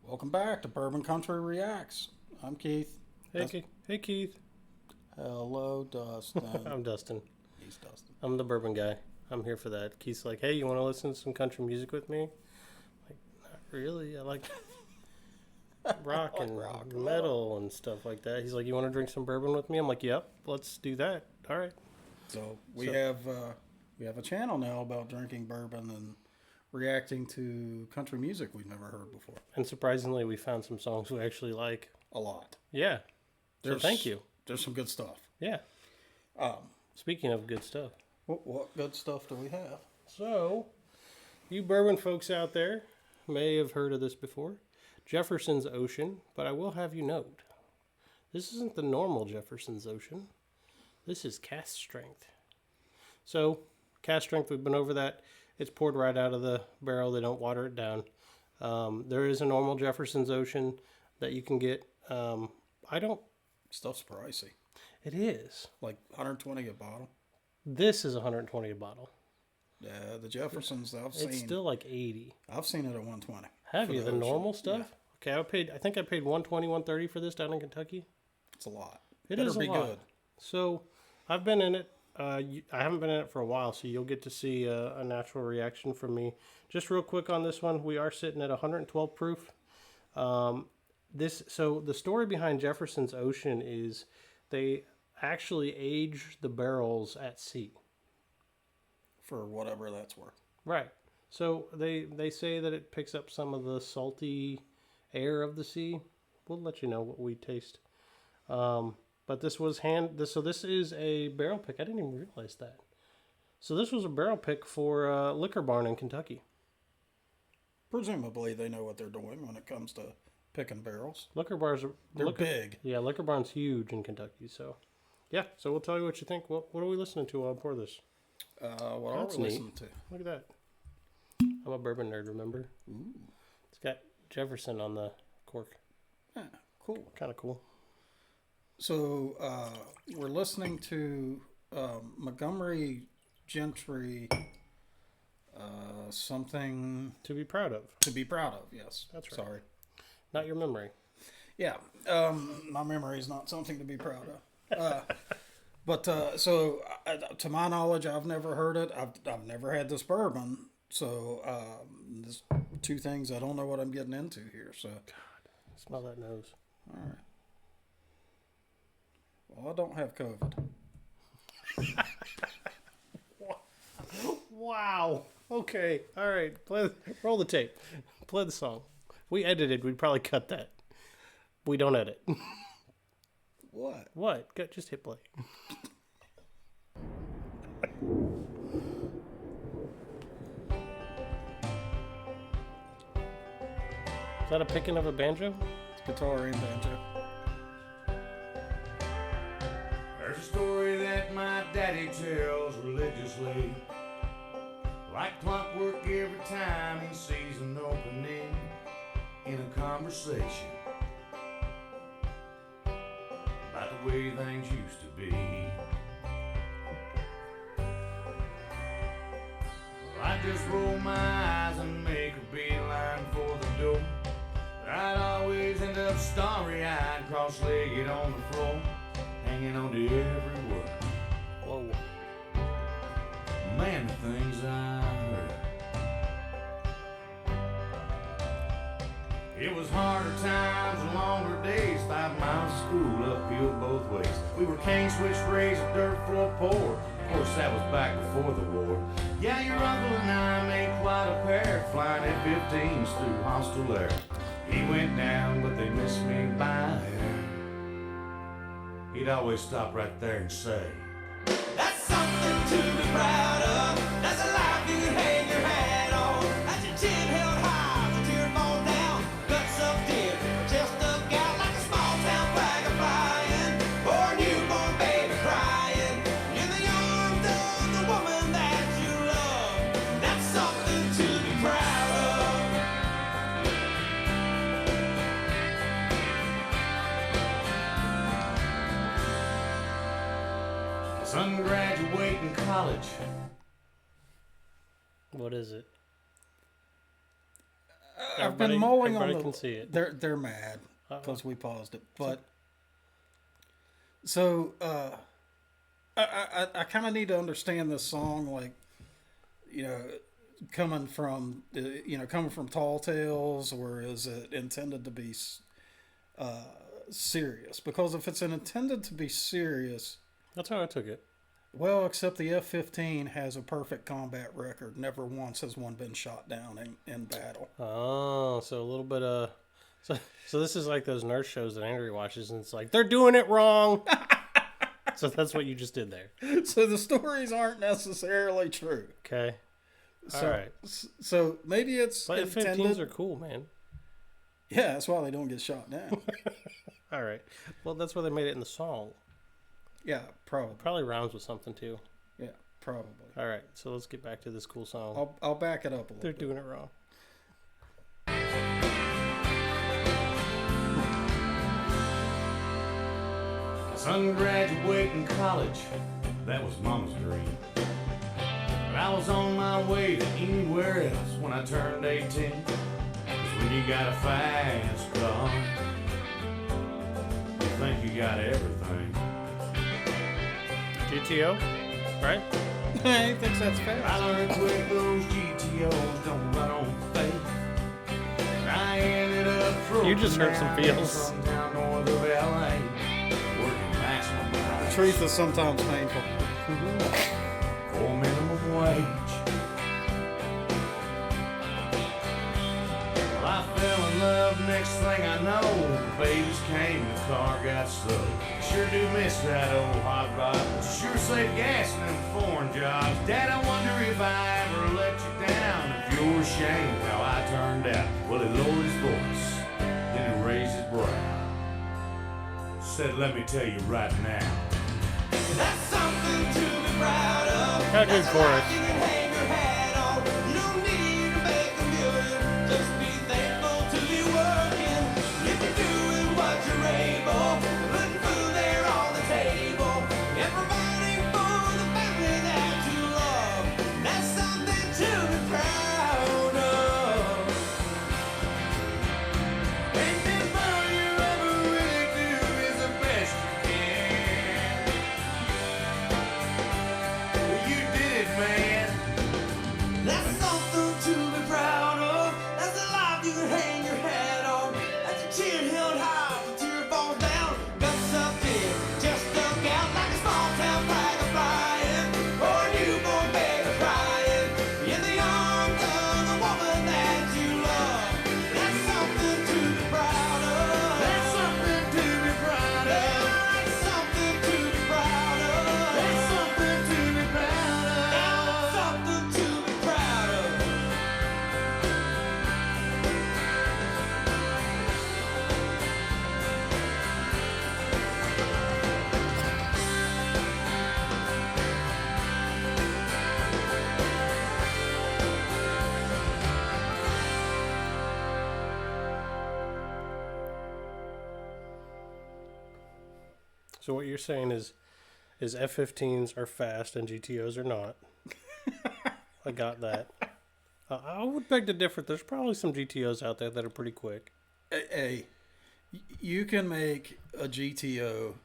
Welcome back to Bourbon Country Reacts. I'm Keith. Hey Keith. Hello, Dustin. I'm Dustin. He's Dustin. I'm the bourbon guy. I'm here for that. Keith's like, hey, you want to listen to some country music with me? Like, not really. I like rock and metal and stuff like that. He's like, you want to drink some bourbon with me? I'm like, yep, let's do that. All right. So we have a channel now about drinking bourbon and reacting to country music we've never heard before. And surprisingly, we found some songs we actually like. A lot. Yeah. So thank you. There's some good stuff. Yeah. Speaking of good stuff. What good stuff do we have? So, you bourbon folks out there may have heard of this before. Jefferson's Ocean, but I will have you note, this isn't the normal Jefferson's Ocean. This is cast strength. So, cast strength, we've been over that. It's poured right out of the barrel. They don't water it down. There is a normal Jefferson's Ocean that you can get. Stuff's pricey. It is. Like 120 a bottle. This is 120 a bottle. Yeah, the Jeffersons It's still like 80. I've seen it at 120. Have you? The normal stuff? Yeah. Okay, I think I paid 120, 130 for this down in Kentucky. It's a lot. It is a lot. Good. So, I've been in it. I haven't been in it for a while, so you'll get to see a natural reaction from me. Just real quick on this one, we are sitting at 112 proof. So the story behind Jefferson's Ocean is they actually age the barrels at sea. For whatever that's worth. Right. So they say that it picks up some of the salty air of the sea. We'll let you know what we taste. But this was this is a barrel pick. I didn't even realize that. So this was a barrel pick for Liquor Barn in Kentucky. Presumably they know what they're doing when it comes to picking barrels. Liquor bars are big. Yeah, Liquor Barn's huge in Kentucky. So, yeah. So we'll tell you what you think. What are we listening to while I pour this? What are we listening to? Look at that. I'm a bourbon nerd, remember? Ooh. It's got Jefferson on the cork. Yeah, cool. Kind of cool. So we're listening to Montgomery Gentry, something to be proud of. To be proud of, yes. That's right. Sorry. Not your memory. Yeah, my memory is not something to be proud of. But to my knowledge, I've never heard it. I've never had this bourbon. So there's two things I don't know what I'm getting into here. So God, smell that nose. All right. Well, I don't have COVID. Wow. Okay. All right. Roll the tape. Play the song. If we edited, we'd probably cut that. We don't edit. What? Just hit play. Is that a picking of a banjo? It's guitar and banjo. There's a story that my daddy tells religiously, like clockwork every time he sees an opening in a conversation about the way things used to be. Well, I just roll my eyes and make a beeline for the door, but I'd always end up starry-eyed, cross-legged on the floor, hanging on to every word. Whoa. Man, the things I heard. It was harder times and longer days, 5 miles of school uphill both ways. We were cane switch raised, dirt floor poor. Of course, that was back before the war. Yeah, your uncle and I made quite a pair, flying F-15s through hostile air. He went down, but they missed me by air. He'd always stop right there and say, "That's something to be proud of. That's a life you can hang your hat on. That's your chin held high, the tear fall down. Guts up deep, chest up out like a small town flag a flying. Or a newborn baby crying in the arms of the woman that you love. That's something to be proud of." Son graduating college. What is it? I've been mulling on Everybody can see it. They're mad because we paused it, but so I kind of need to understand this song, like, you know, coming from Tall Tales, or is it intended to be serious? Because if it's intended to be serious, that's how I took it. well, except the F-15 has a perfect combat record. Never once has one been shot down in battle. Oh, so a little bit of... So this is like those nurse shows that Andrew watches, and it's like, they're doing it wrong. So that's what you just did there. So the stories aren't necessarily true. Okay. So, all right. So maybe it's But intended... F-15s are cool, man. Yeah, that's why they don't get shot down. All right. Well, that's why they made it in the song. Yeah, probably. Probably rhymes with something, too. Yeah, probably. All right. So let's get back to this cool song. I'll back it up a little They're bit. doing it wrong. Son graduating college, that was Mama's dream. But I was on my way to anywhere else when I turned 18. 'Cause when you got a fast car, you think you got everything. GTO, right? He thinks that's fair. I learned quick those GTOs don't run on faith. And I ended up You just hurt some feels. From down north of LA, working maximum The hours truth is sometimes painful. for minimum wage. Well, I fell in love, next thing I know, the babies came and the car got slow. I sure do miss that old hot rod, but you sure save gas in them foreign jobs. Dad, I wonder if I ever let you down, if you're ashamed how I turned out. Well, he lowered his voice, then he raised his brow. Said, let me tell you right now, that's something to be proud of. Got a good chorus. You can hang your hat on. You don't need to make a million. Just be thankful to be working. If you're doing what you're able, putting food there on the table, and providing for the family that you love. That's something to be proud of. Ain't this all you ever really do is the best you can. Well, you did it, man. That's something to be proud of. That's a life you can hang your hat on. That's your chin held high, the tear falls down. Guts up there, just stuck out like a small town flag flying, or a newborn baby crying in the arms of the woman that you love. That's something to be proud of. That's something to be proud of. That's something to be proud of. That's something to be proud of. That's something to be proud of. So what you're saying is F-15s are fast and GTOs are not. I got that. I would beg to differ. There's probably some GTOs out there that are pretty quick. Hey, you can make a GTO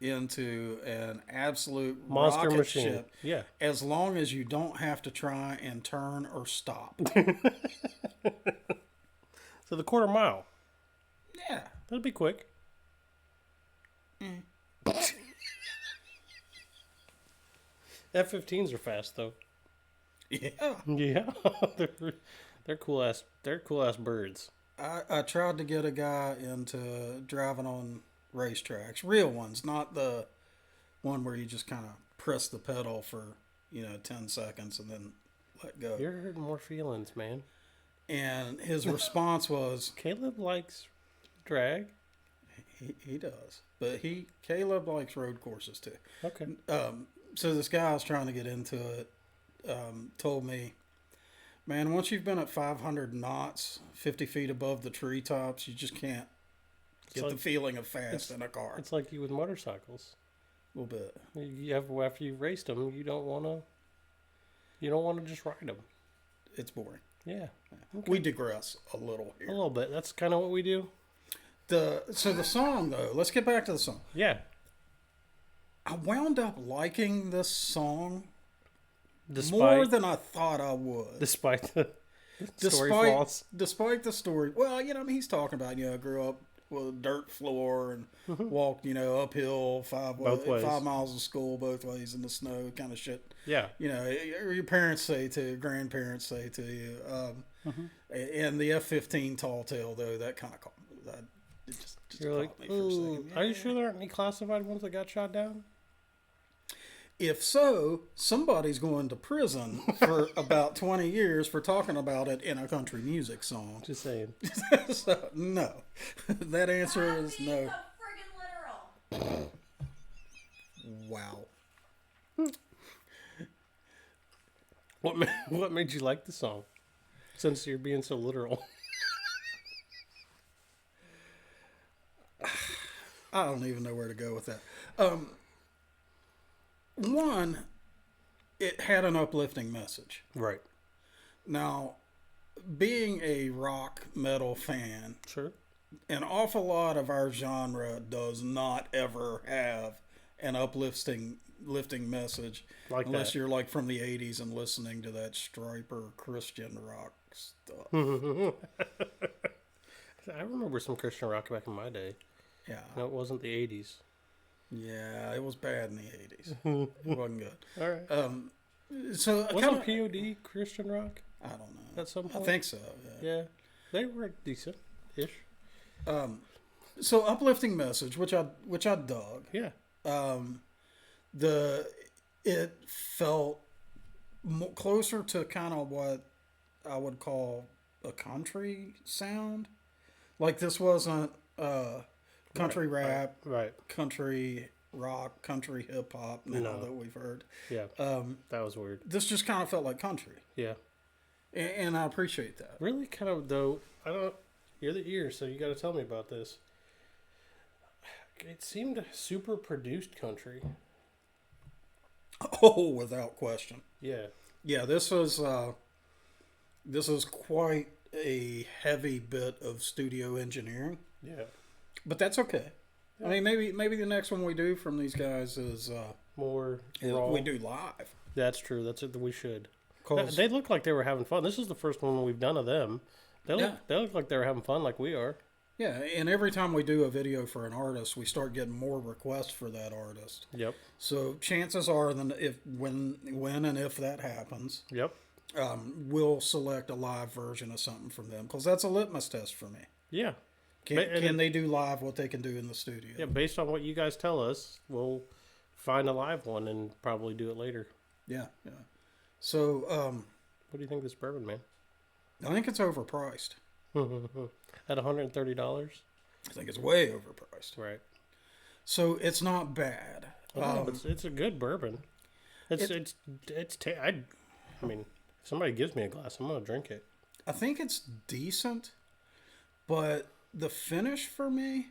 into an absolute Monster rocket machine. ship, Yeah. as long as you don't have to try and turn or stop. So the quarter mile, Yeah. that'd be quick. F-15s are fast though. Yeah. Yeah, they're cool ass. They're cool ass birds. I tried to get a guy into driving on racetracks, real ones, not the one where you just kind of press the pedal for 10 seconds and then let go. You're hurting more feelings, man. And his response was, Caleb likes drag. he does, but Caleb likes road courses too. Okay. So this guy I was trying to get into it told me, man, once you've been at 500 knots, 50 feet above the treetops, you just can't get the feeling of fast in a car. It's like you with motorcycles. A little bit. After you've raced them, you don't want to just ride them. It's boring. Yeah. We digress a little A here. little bit. That's kind of what we do. So the song, though, let's get back to the song. Yeah. I wound up liking this song Despite more than I thought I would. despite the story flaws. Despite the story. Well, I mean, he's talking about, I grew up with a dirt floor and walked, uphill 5 miles of school both ways in the snow, kind of shit. Yeah. Your parents say to you, grandparents say to you. And the F-15 tall tale, though, that kind of caught me. It just You're like, caught me for a second. are you sure there aren't any classified ones that got shot down? If so, somebody's going to prison for about 20 years for talking about it in a country music song. Just saying. So, no. That answer is no. So friggin' literal. Wow. What made you like the song? Since you're being so literal. I don't even know where to go with that. One, it had an uplifting message. Right. Now, being a rock metal fan, Sure. an awful lot of our genre does not ever have an uplifting message, Like unless that. you're like from the 80s and listening to that striper Christian rock stuff. I remember some Christian rock back in my day. Yeah. No, it wasn't the 80s. Yeah, it was bad in the 80s. It wasn't good. All right. So Wasn't POD Christian rock I don't know. at some I point? think so. Yeah. Yeah. They were decent-ish. So uplifting message, which I dug. Yeah. It felt closer to kind of what I would call a country sound. Like this wasn't country rap, Right. country rock, country hip hop now No. that we've heard. Yeah. That was weird. This just kind of felt like country. Yeah. And I appreciate that. Really kind of, though, you're the ear, so you got to tell me about this. It seemed super produced country. Oh, without question. Yeah. Yeah, this is quite a heavy bit of studio engineering, Yeah. but that's okay. I mean, maybe the next one we do from these guys is More raw. we do live. That's true. That's it. We should. 'Cause- They look like they were having fun. This is the first one we've done of them. They look like they were having fun like we are. yeah, and every time we do a video for an artist, we start getting more requests for that artist. Yep. So chances are, when and if that happens, Yep. we'll select a live version of something from them because that's a litmus test for me. Yeah. Can they do live what they can do in the studio? Yeah. Based on what you guys tell us, we'll find a live one and probably do it later. Yeah. So What do you think of this bourbon, man? I think it's overpriced. At $130. I think it's way overpriced. Right. So it's not bad. It's a good bourbon. I mean, if somebody gives me a glass, I'm gonna drink it. I think it's decent, but the finish for me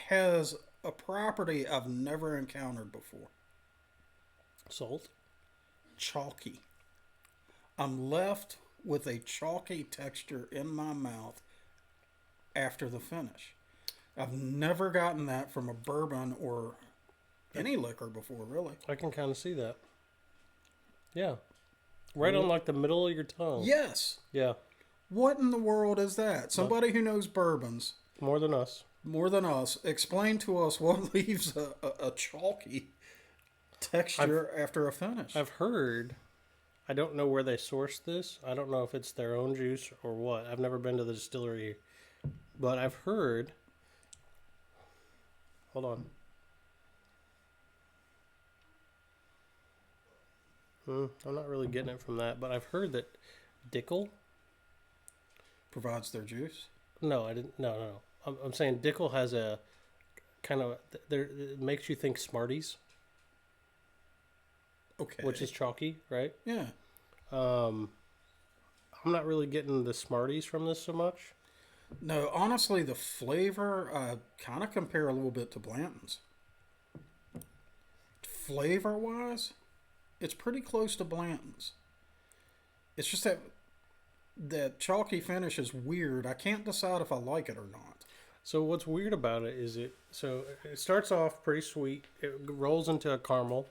has a property I've never encountered before. Salt. Chalky. I'm left with a chalky texture in my mouth after the finish. I've never gotten that from a bourbon or any liquor before, really. I can kind of see that. Yeah. Right on like the middle of your tongue. Yes. Yeah. What in the world is that? Somebody who knows bourbons More than us. more than us, explain to us what leaves a chalky texture after a finish. I've heard, I don't know where they source this. I don't know if it's their own juice or what. I've never been to the distillery. But I've heard, hold on. I'm not really getting it from that, but I've heard that Dickel. Provides their juice. No, I didn't. No. I'm saying Dickel has a kind of it makes you think Smarties, Okay. which is chalky, right? Yeah. I'm not really getting the Smarties from this so much. No, honestly, the flavor kind of compare a little bit to Blanton's. Flavor-wise, it's pretty close to Blanton's. It's just that chalky finish is weird. I can't decide if I like it or not. So what's weird about it is it starts off pretty sweet. It rolls into a caramel,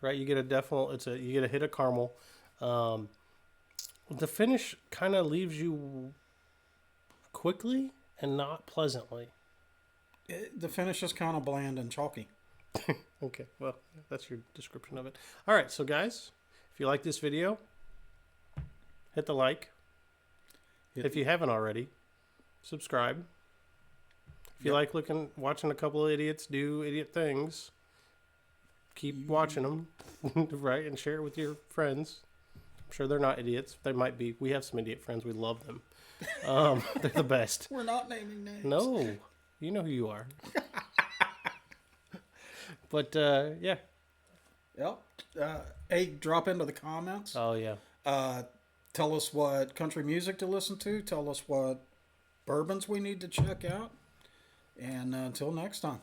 right? You get you get a hit of caramel. The finish kind of leaves you quickly and not pleasantly. The finish is kind of bland and chalky. Okay, well, that's your description of it. All right, so guys, if you like this video, hit the like. If you haven't already, subscribe. If you like watching a couple of idiots do idiot things, keep watching them, right? And share it with your friends. I'm sure they're not idiots. They might be. We have some idiot friends. We love them. They're the best. We're not naming names. No, you know who you are. But yeah. Yep. Hey, drop into the comments. Oh yeah. Tell us what country music to listen to. Tell us what bourbons we need to check out. And until next time.